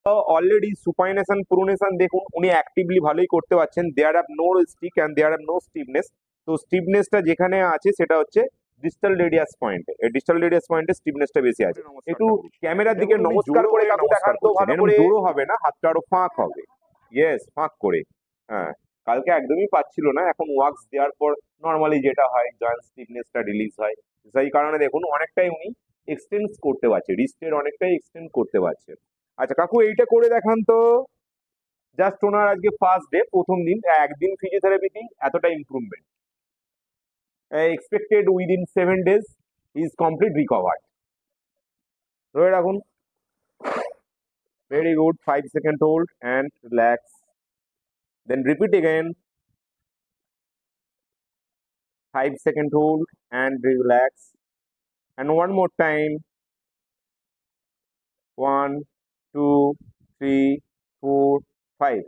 Already সুপাইনেশন pronation দেখুন উনি actively ভালোই করতে পারছেন। There have no stick and there have no stiffness. তো স্টিফনেসটা যেখানে আছে সেটা হচ্ছে ডিস্টাল রেডিয়াস পয়েন্টে। ডিস্টাল রেডিয়াস পয়েন্টে স্টিফনেসটা বেশি আছে। একটু ক্যামেরার দিকে নমস্কার করে কাকু দেখান তো ভালো করে। জোরও হবে না, হাতটা আরো ফাঁক হবে। ইয়েস, ফাঁক করে। হ্যাঁ, কালকে একদমই পাচ্ছিল না, এখন ওয়াক্স দেওয়ার পর নর্মালি যেটা হয় জয়েন্ট স্টিফনেসটা রিলিজ হয়। সেই কারণে দেখুন অনেকটাই উনি এক্সটেন্ড করতে পারছে, রিস্টের অনেকটাই এক্সটেন্ড করতে পারছে। আচ্ছা কাকু এইটা করে দেখান তো। জাস্ট ওনার আজকে ফার্স্ট ডে, প্রথম দিন, একদিন ফিজিওথেরাপিতেই এতটা improvement expected. Within 7 days is complete recovered. ধরে রাখুন। Very good. 5 second hold and relax, then repeat again. 5 second hold and relax, and one more time. 1, 2, 3, 4, 5.